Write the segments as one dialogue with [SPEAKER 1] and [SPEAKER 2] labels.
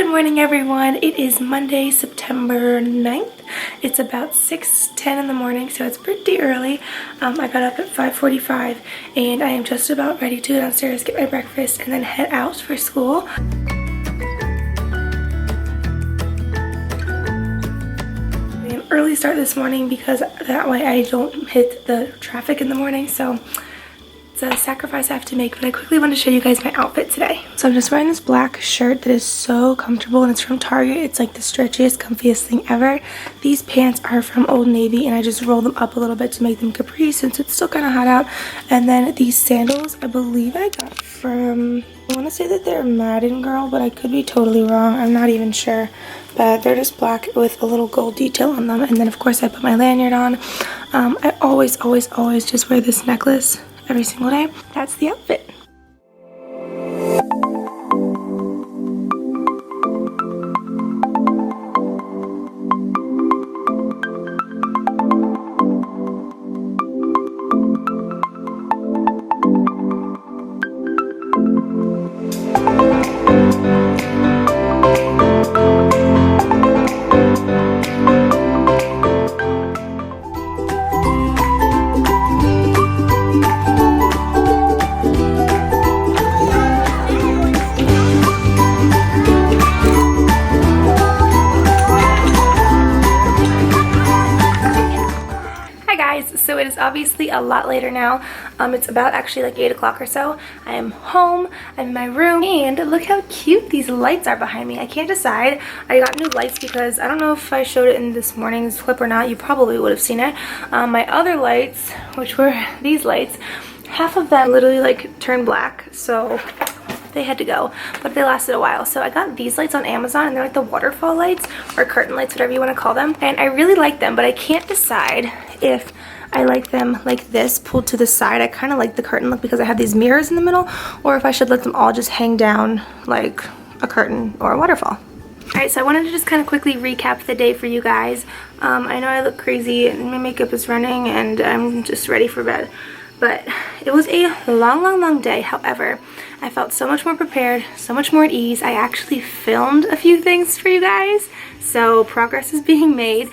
[SPEAKER 1] Good morning, everyone. It is Monday, September 9th. It's about 6:10 in the morning, so it's pretty early. I got up at 5:45 and I am just about ready to go downstairs, get my breakfast, and then head out for school. An early start this morning because that way I don't hit the traffic in the morning, so it's a sacrifice I have to make, but I quickly want to show you guys my outfit today. So I'm just wearing this black shirt that is so comfortable, and it's from Target. It's like the stretchiest, comfiest thing ever. These pants are from Old Navy, and I just roll them up a little bit to make them capri since it's still kind of hot out. And then these sandals, I believe I got from, I want to say that they're Madden Girl, but I could be totally wrong. I'm not even sure. But they're just black with a little gold detail on them. And then of course I put my lanyard on. I always just wear this necklace every single day. That's the outfit. So it is obviously a lot later now. It's about actually like 8 o'clock or so. I am home, I'm in my room, and look how cute these lights are behind me. I can't decide. I got new lights because I don't know if I showed it in this morning's clip or not. You probably would have seen it. My other lights, which were these lights, half of them literally like turned black, so they had to go, but they lasted a while. So I got these lights on Amazon, and they're like the waterfall lights or curtain lights, whatever you want to call them, and I really like them, but I can't decide if I like them like this, pulled to the side. I kind of like the curtain look because I have these mirrors in the middle, or if I should let them all just hang down like a curtain or a waterfall. Alright, so I wanted to just kind of quickly recap the day for you guys. I know I look crazy and my makeup is running and I'm just ready for bed. But it was a long day. However, I felt so much more prepared, so much more at ease. I actually filmed a few things for you guys, so progress is being made.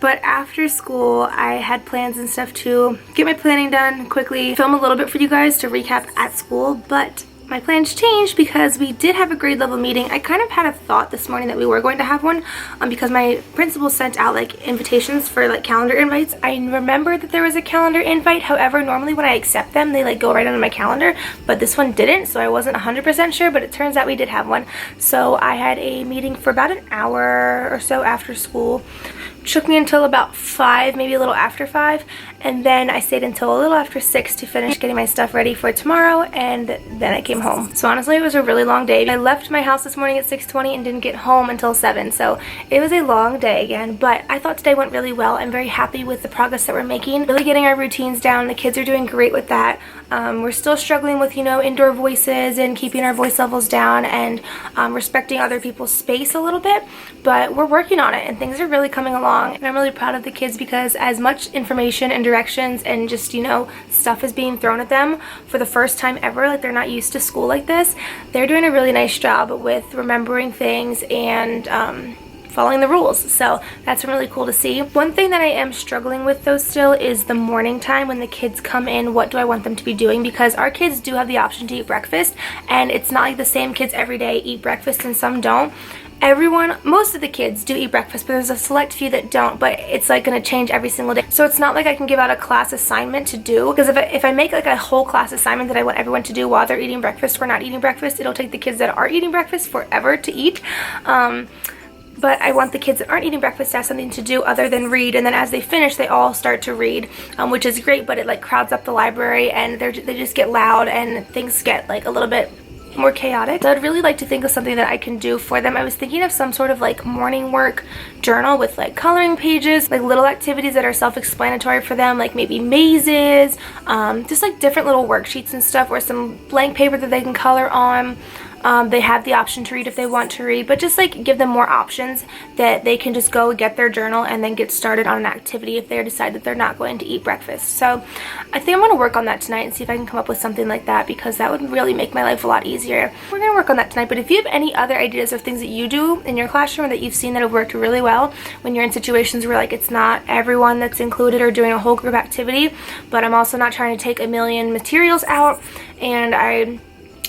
[SPEAKER 1] But after school, I had plans and stuff to get my planning done quickly, film a little bit for you guys to recap at school, but my plans changed because we did have a grade level meeting. I kind of had a thought this morning that we were going to have one because my principal sent out like invitations for like calendar invites. I remember that there was a calendar invite. However, normally when I accept them, they like go right onto my calendar, but this one didn't, so I wasn't 100% sure, but it turns out we did have one. So I had a meeting for about an hour or so after school. Took me until about 5, maybe a little after 5, and then I stayed until a little after 6 to finish getting my stuff ready for tomorrow, and then I came home. So honestly, it was a really long day. I left my house this morning at 6:20 and didn't get home until 7, so it was a long day again, but I thought today went really well. I'm very happy with the progress that we're making, really getting our routines down. The kids are doing great with that. We're still struggling with, you know, indoor voices and keeping our voice levels down and respecting other people's space a little bit, but we're working on it and things are really coming along. And I'm really proud of the kids because as much information and directions and just, you know, stuff is being thrown at them for the first time ever, like they're not used to school like this, they're doing a really nice job with remembering things and following the rules. So that's really cool to see. One thing that I am struggling with though still is the morning time when the kids come in. What do I want them to be doing? Because our kids do have the option to eat breakfast, and it's not like the same kids every day eat breakfast and some don't. Most of the kids do eat breakfast, but there's a select few that don't, but it's like going to change every single day. So it's not like I can give out a class assignment to do, because if I make like a whole class assignment that I want everyone to do while they're eating breakfast or not eating breakfast, it'll take the kids that are eating breakfast forever to eat. But I want the kids that aren't eating breakfast to have something to do other than read, and then as they finish, they all start to read, which is great, but it like crowds up the library and they just get loud and things get like a little bit more chaotic. So I'd really like to think of something that I can do for them. I was thinking of some sort of like morning work journal with like coloring pages, like little activities that are self-explanatory for them, like maybe mazes, just like different little worksheets and stuff, or some blank paper that they can color on. They have the option to read if they want to read, but just like give them more options that they can just go get their journal and then get started on an activity if they decide that they're not going to eat breakfast. So I think I'm going to work on that tonight and see if I can come up with something like that, because that would really make my life a lot easier. We're going to work on that tonight, but if you have any other ideas of things that you do in your classroom that you've seen that have worked really well when you're in situations where like it's not everyone that's included or doing a whole group activity, but I'm also not trying to take a million materials out, and I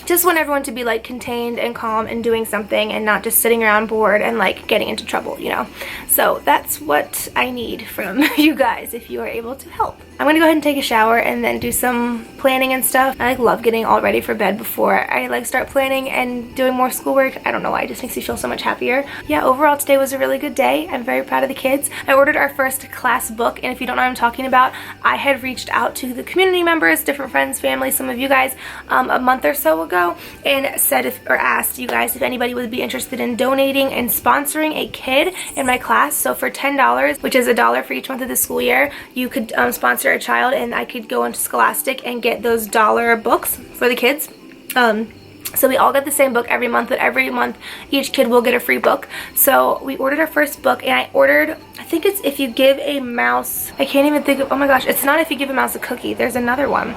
[SPEAKER 1] just want everyone to be like contained and calm and doing something and not just sitting around bored and like getting into trouble, you know. So that's what I need from you guys if you are able to help. I'm gonna go ahead and take a shower and then do some planning and stuff. I like love getting all ready for bed before I like start planning and doing more schoolwork. I don't know why, it just makes me feel so much happier. Yeah, overall today was a really good day. I'm very proud of the kids. I ordered our first class book, and if you don't know what I'm talking about, I had reached out to the community members, different friends, family, some of you guys a month or so ago, and said or asked you guys if anybody would be interested in donating and sponsoring a kid in my class. So for $10, which is $1 for each month of the school year, you could sponsor a child, and I could go into Scholastic and get those dollar books for the kids. So we all get the same book every month, but every month each kid will get a free book. So we ordered our first book, and I ordered, I think it's If You Give a Mouse, I can't even think of, oh my gosh, it's not If You Give a Mouse a Cookie, there's another one.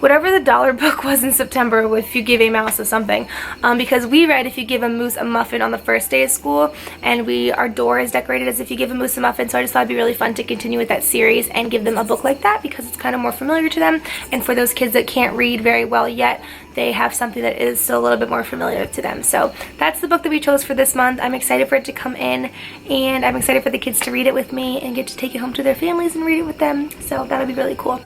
[SPEAKER 1] Whatever the dollar book was in September with If You Give a Mouse or something, because we read If You Give a Moose a Muffin on the first day of school, and our door is decorated as If You Give a Moose a Muffin, so I just thought it'd be really fun to continue with that series and give them a book like that, because it's kind of more familiar to them, and for those kids that can't read very well yet, they have something that is still a little bit more familiar to them. So that's the book that we chose for this month. I'm excited for it to come in, and I'm excited for the kids to read it with me and get to take it home to their families and read it with them, so that'll be really cool.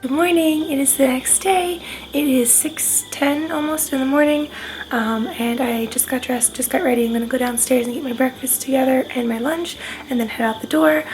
[SPEAKER 1] Good morning, it is the next day. It is 6:10 almost in the morning, and I just got dressed, just got ready. I'm gonna go downstairs and get my breakfast together and my lunch, and then head out the door.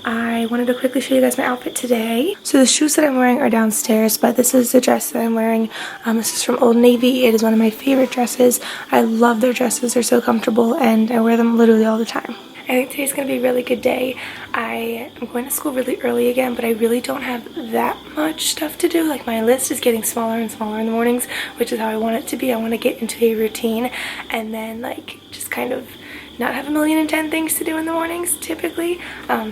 [SPEAKER 1] I wanted to quickly show you guys my outfit today. So the shoes that I'm wearing are downstairs, but this is the dress that I'm wearing. This is from Old Navy. It is one of my favorite dresses. I love their dresses. They're so comfortable, and I wear them literally all the time. I think today's going to be a really good day. I am going to school really early again, but I really don't have that much stuff to do. Like, my list is getting smaller and smaller in the mornings, which is how I want it to be. I want to get into a routine and then like just kind of not have 1,010,000 things to do in the mornings typically.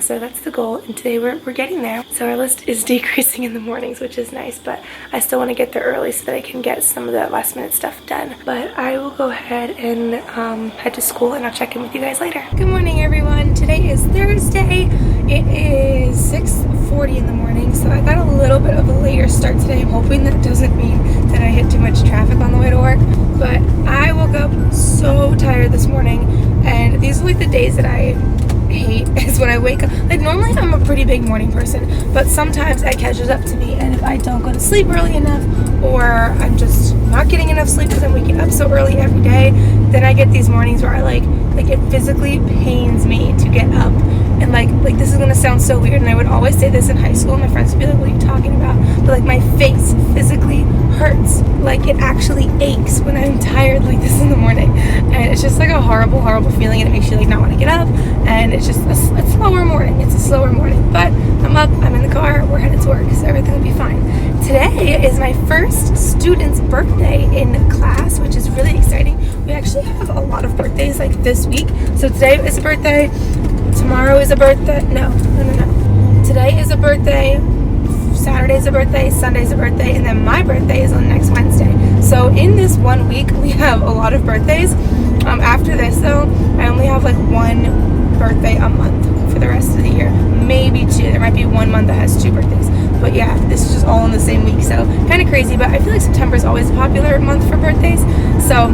[SPEAKER 1] So that's the goal, and today we're getting there. So our list is decreasing in the mornings, which is nice, but I still want to get there early so that I can get some of that last minute stuff done. But I will go ahead and head to school, and I'll check in with you guys later. Good morning, everyone. Today is Thursday. It is 6:40 in the morning, so I got a little bit of a later start today. I'm hoping that doesn't mean that I hit too much traffic on the way to work, but I woke up so tired this morning. And these are like the days that I hate, is when I wake up. Like, normally I'm a pretty big morning person, but sometimes it catches up to me, and if I don't go to sleep early enough, or I'm just not getting enough sleep because I'm waking up so early every day, then I get these mornings where I like it physically pains me to get up. And like this is gonna sound so weird, and I would always say this in high school, and my friends would be like, what are you talking about? But like, my face physically hurts. Like, it actually aches when I'm tired like this in the morning, and it's just like a horrible feeling, and it makes you like not want to get up, and it's just a slower morning. It's a slower morning, but I'm up, I'm in the car, we're headed to work, so everything will be fine. Today is my first student's birthday in class, which is really exciting. We actually have a lot of birthdays like this week. So today is a birthday, tomorrow is a birthday, no. Today is a birthday, Saturday's a birthday, Sunday's a birthday, and then my birthday is on next Wednesday. So in this 1 week, we have a lot of birthdays. After this though, I only have like one birthday a month for the rest of the year. Maybe two. There might be 1 month that has 2 birthdays. But yeah, this is just all in the same week, so kind of crazy. But I feel like September is always a popular month for birthdays. So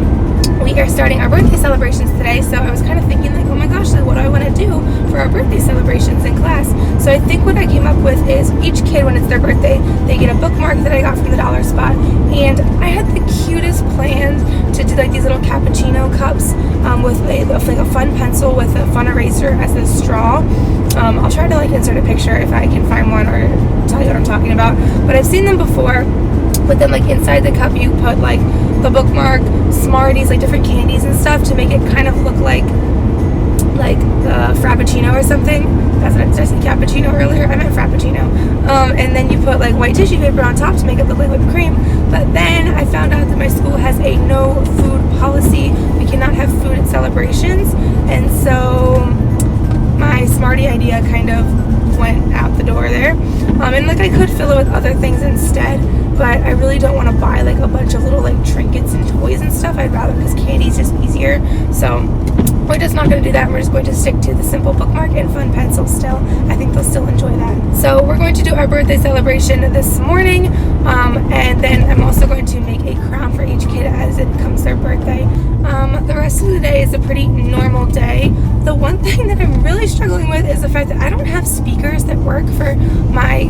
[SPEAKER 1] we are starting our birthday celebrations today, so I was kind of thinking like, oh my gosh, like, what do I want to do for our birthday celebrations in class? So I think what I came up with is each kid, when it's their birthday, they get a bookmark that I got from the dollar spot, and I had the cutest plans to do like these little cappuccino cups with like a fun pencil with a fun eraser as a straw. I'll try to like insert a picture if I can find one or tell you what I'm talking about, but I've seen them before. But then like inside the cup you put like the bookmark, Smarties, like different candies and stuff to make it kind of look like the Frappuccino or something. That's what I said, cappuccino earlier. I meant Frappuccino. And then you put like white tissue paper on top to make it look like whipped cream. But then I found out that my school has a no food policy. We cannot have food at celebrations. And so my Smartie idea kind of went out the door there. And like I could fill it with other things instead, but I really don't want to buy like a bunch of little like trinkets and toys and stuff. I'd rather, because candy's just easier. So we're just not going to do that. We're just going to stick to the simple bookmark and fun pencil still. I think they'll still enjoy that. So we're going to do our birthday celebration this morning, and then I'm also going to make a crown for each kid as it comes their birthday. The rest of the day is a pretty normal day. The one thing that I'm really struggling with is the fact that I don't have speakers that work for my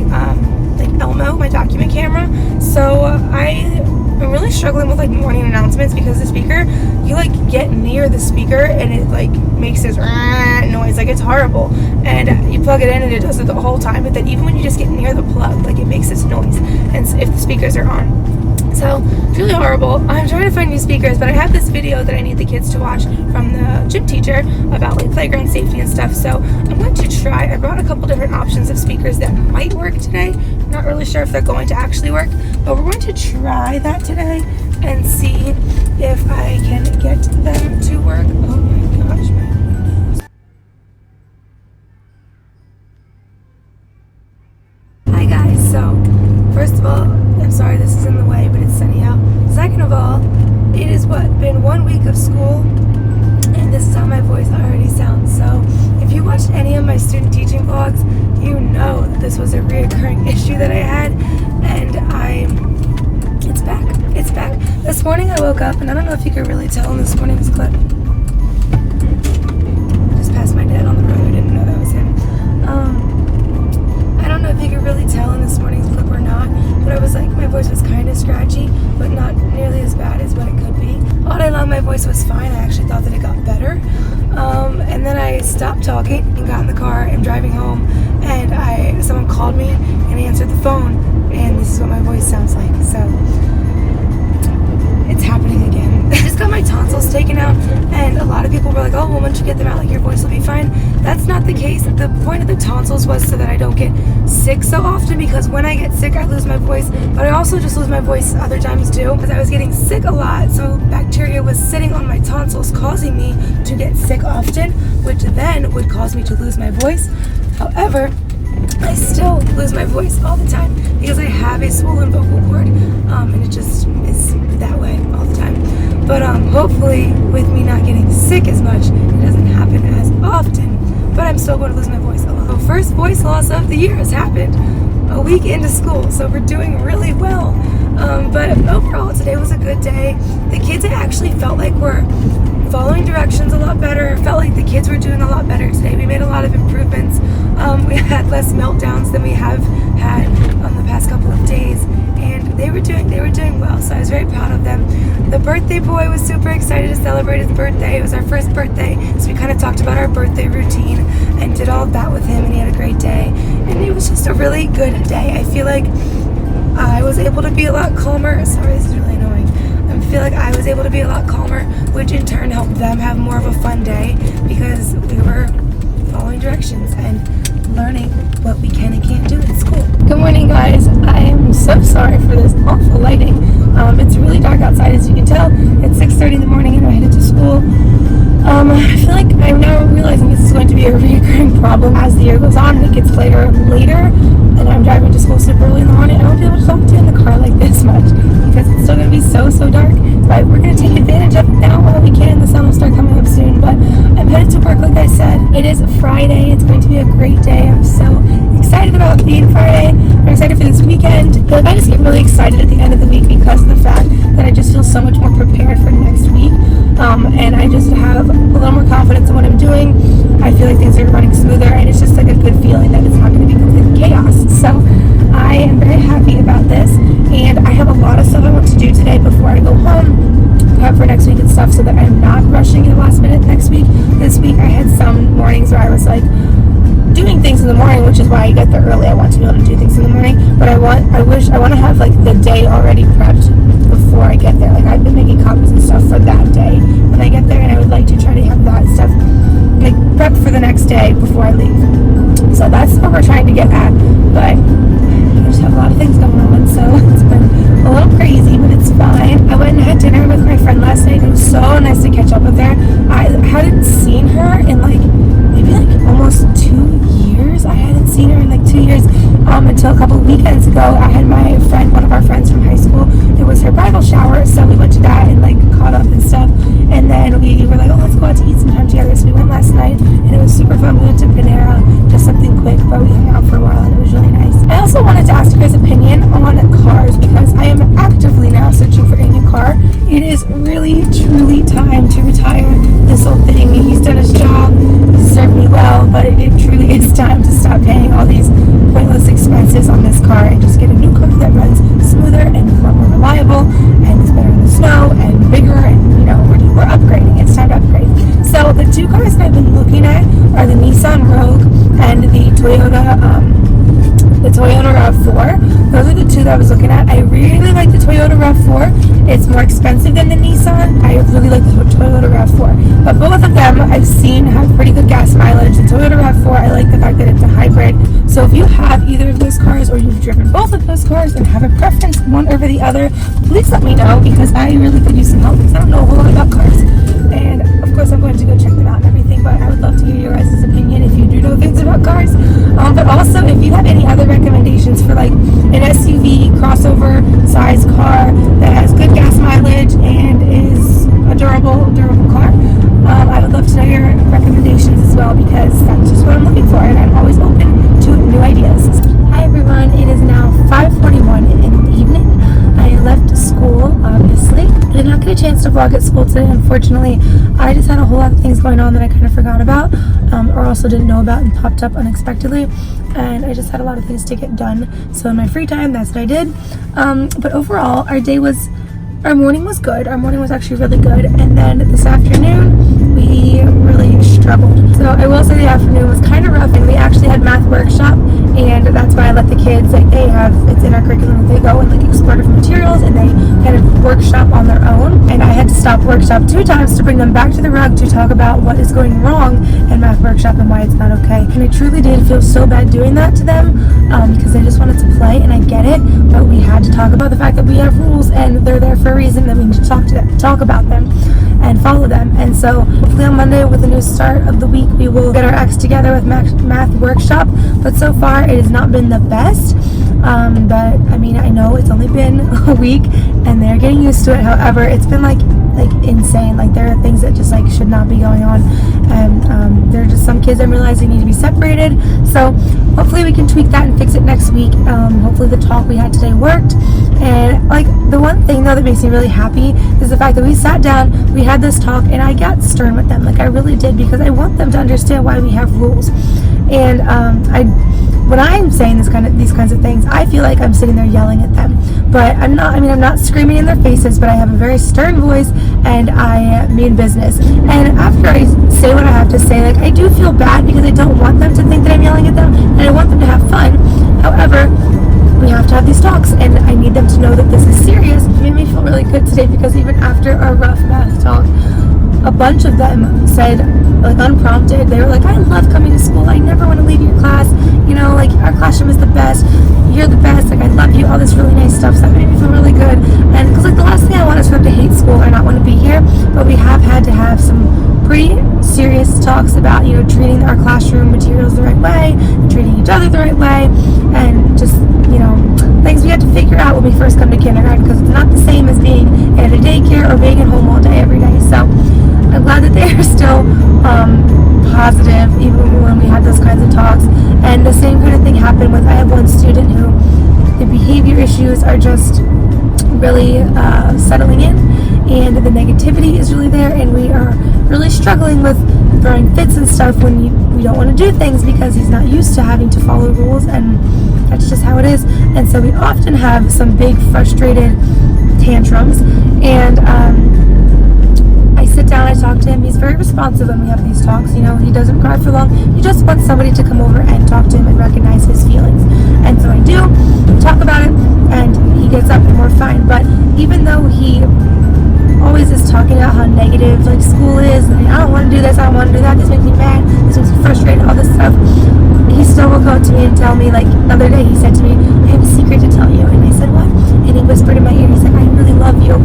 [SPEAKER 1] like Elmo, my document camera. So I'm really struggling with like morning announcements because the speaker, you like get near the speaker and it like makes this noise, like it's horrible. And you plug it in and it does it the whole time, but then even when you just get near the plug, like it makes this noise, and if the speakers are on. So it's really horrible. I'm trying to find new speakers, but I have this video that I need the kids to watch from the gym teacher about like playground safety and stuff. So I'm going to try. I brought a couple different options of speakers that might work today. I'm not really sure if they're going to actually work, but we're going to try that today and see if I can get them to work. Oh my gosh. Hi guys, so first of all, I'm sorry this is in the way, but it's sunny out. Second of all, it has been 1 week of school, and this is how my voice already sounds. So if you watched any of my student teaching vlogs, you know that this was a reoccurring issue that I had, and it's back. It's back. This morning I woke up, and I don't know if you could really tell in this morning's clip. I just passed my dad on the road. I didn't know that was him. I don't know if you could really tell in this morning's clip or not, but I was like, my voice was kind of scratchy, but not nearly as bad as what it could be. All day long my voice was fine. I actually thought that it got better. And then I stopped talking and got in the car and driving home, and someone called me and answered the phone, and this is what my voice sounds like. So it's happening again. I just got my tonsils taken out, and a lot of people were like, oh, well, once you get them out, like, your voice will be fine. That's not the case. The point of the tonsils was so that I don't get sick so often, because when I get sick, I lose my voice, but I also just lose my voice other times too, because I was getting sick a lot, so bacteria was sitting on my tonsils, causing me to get sick often, which then would cause me to lose my voice. However, I still lose my voice all the time because I have a swollen vocal cord, and it just is that way all the time. But hopefully with me not getting sick as much, it doesn't happen as often. But I'm still going to lose my voice a lot. The first voice loss of the year has happened a week into school, so we're doing really well. But overall, today was a good day. The kids, I actually felt like were following directions a lot better. Felt like the kids were doing a lot better today. We made a lot of improvements. We had less meltdowns than we have had the past couple of days, and they were doing well. So I was very proud of them. The birthday boy was super excited to celebrate his birthday. It was our first birthday, so we kind of talked about our birthday routine and did all of that with him, and he had a great day. And it was just a really good day. I feel like I was able to be a lot calmer. Sorry, this is really annoying. I feel like I was able to be a lot calmer, which in turn helped them have more of a fun day because we were following directions and learning what we can and can't do in school. Good morning, guys. I am so sorry for this awful lighting. It's really dark outside, as you can tell. It's 6:30 in the morning and I headed to school. I feel like I'm now realizing this is going to be a recurring problem as the year goes on and it gets later and later, and I'm driving to school super early in the morning. I won't be able to talk to you in the car like this much because it's still going to be so dark, but we're going to take advantage of it now while we can. The sun will start coming up soon, but I'm headed to work like I said. It is Friday. It's going to be a great day. I'm so excited about being Friday. I'm excited for this weekend. I feel like I just get really excited at the end of the week because of the fact that I just feel so much more prepared for next week. And I just have a little more confidence in what I'm doing. I feel like things are running smoother, and it's just like a good feeling that it's not going to be complete chaos. So I am very happy about this, and I have a lot of stuff I want to do today before I go home, prep for next week and stuff, so that I'm not rushing in the last minute next week. This week I had some mornings where I was like, doing things in the morning, which is why I get there early. I want to be able to do things in the morning, but I want to have like the day already prepped before I get there. Like I've been making copies and stuff for that day when I get there, and I would like to try to have that stuff like prepped for the next day before I leave. So that's what we're trying to get at, but I just have a lot of things going on, so it's been a little crazy, but it's fine. I went and had dinner with my friend last night. It was so nice to catch up with her. I hadn't seen her in like maybe like almost 2 years. I hadn't seen her in like 2 years until a couple of weekends ago. I had my friend, one of our friends from high school, it was her bridal shower, so we went to that and like caught up and stuff, and then we were like, oh, let's go out to eat some time together. So we went last night and it was super fun. We went to Panera, just something quick, but we hung out for a while and it was really nice. I also wanted to ask you guys' opinion on cars because I am actively now searching for a new car. It is really truly time to retire this old thing. He's done his job, served me well, but it truly is time to stop paying all these pointless expenses on this car and just get a new car that runs smoother and is a lot more reliable and is better in the snow and bigger, and you know, we're upgrading. It's time to upgrade. So the two cars that I've been looking at are the Nissan Rogue and the Toyota RAV4. Those are the two that I was looking at. I really like the Toyota RAV4. It's more expensive than the Nissan. I really like the Toyota RAV4. But both of them I've seen have pretty good gas mileage. The Toyota RAV4, I like the fact that it's a hybrid. So if you have either of those cars or you've driven both of those cars and have a preference one over the other, please let me know because I really could use some help because I don't know a whole lot about cars. And of course I'm going to go check them out and everything, but I would love to hear your guys' opinion if you do know things about cars. But also if you have any other recommendations for like an SUV crossover size car that has good gas mileage and is a durable car, I would love to know your recommendations as well because that's just what I'm looking for, and I'm always open to new ideas. Hi everyone, it is now 5:41 in the evening. I left school, obviously. I did not get a chance to vlog at school today, unfortunately. I just had a whole lot of things going on that I kind of forgot about, or also didn't know about and popped up unexpectedly. And I just had a lot of things to get done. So in my free time, that's what I did. But overall, our morning was good. Our morning was actually really good. And then this afternoon, we really struggled. So I will say the afternoon was kind of rough, and we actually had math workshop, and that's why I let the kids, like, it's in our curriculum, they go and like explore different materials and they kind of workshop on their own. And I had to stop workshop 2 times to bring them back to the rug to talk about what is going wrong in math workshop and why it's not okay. And I truly did feel so bad doing that to them because they just wanted to play, and I get it, but we had to talk about the fact that we have rules and they're there for a reason, that we need to talk about them and follow them. And so hopefully on Monday, with the new start of the week, we will get our acts together with math workshop. But so far it has not been the best, but I mean, I know it's only been a week and they're getting used to it. However, it's been like insane. Like, there are things that just like should not be going on, and there are just some kids I'm realizing need to be separated. So hopefully we can tweak that and fix it next week. Hopefully the talk we had today worked. And like, the one thing though that makes me really happy is the fact that we sat down, we had this talk, and I got stern with them. Like, I really did, because I want them to understand why we have rules. And when I'm saying these kinds of things, I feel like I'm sitting there yelling at them. But I'm not. I mean, I'm not screaming in their faces, but I have a very stern voice, and I mean business. And after I say what I have to say, like, I do feel bad because I don't want them to think that I'm yelling at them, and I want them to have fun. However, we have to have these talks, and I need them to know that this is serious. It made me feel really good today, because even after our rough math talk, a bunch of them said, like, unprompted, they were like, I love coming to school, I never want to leave your class, you know, like, our classroom is the best, you're the best, like, I love you, all this really nice stuff. So that made me feel really good. And because, like, the last thing I want is for them to hate school or not want to be here, but we have had to have some pretty serious talks about, you know, treating our classroom materials the right way, treating each other the right way, and just, you know, things we had to figure out when we first come to kindergarten, because it's not the same as being at a daycare or being at home all day every day. So I'm glad that they are still positive even when we had those kinds of talks. And the same kind of thing happened with, I have one student who the behavior issues are just really settling in, and the negativity is really there, and we are really struggling with throwing fits and stuff when we don't want to do things because he's not used to having to follow rules, and that's just how it is. And so we often have some big frustrated tantrums, and I sit down, I talk to him. He's very responsive when we have these talks. You know, he doesn't cry for long. He just wants somebody to come over and talk to him and recognize his feelings. And so I do talk about it, and he gets up and we're fine. But even though he always is talking about how negative like school is, and I don't want to do this, I don't want to do that, this makes me mad, this makes me frustrated, all this stuff, he still will go to me and tell me, like the other day he said to me, I have a secret to tell you. And I said, what? And he whispered in my ear, he's like, I really love you.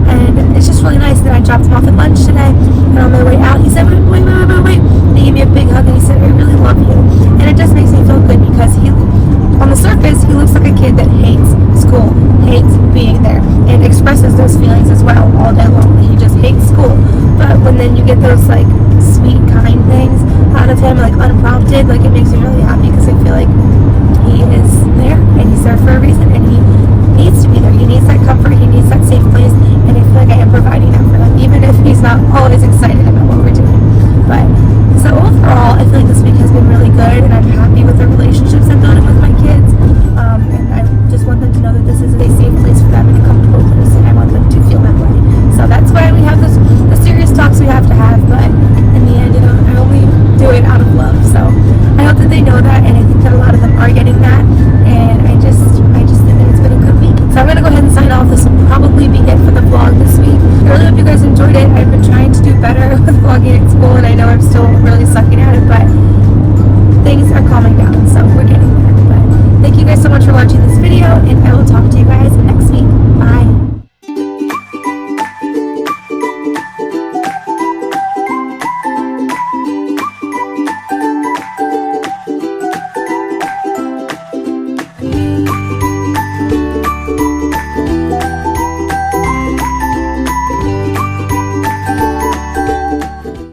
[SPEAKER 1] And it's just really nice. That I dropped him off at lunch today, and on my way out he said, wait. And he gave me a big hug and he said, I really love you. And it just makes me feel good, because he, on the surface, he looks like a kid that hates school, hates being there, and expresses those feelings as well all day long. He just hates school. But when then you get those like sweet, kind things out of him, like unprompted, like it makes me really happy, because I feel like he is there, and he's there for a reason, and he needs to be there. He needs that comfort, he needs that safe place, and I feel like I am providing that for him, even if he's not always excited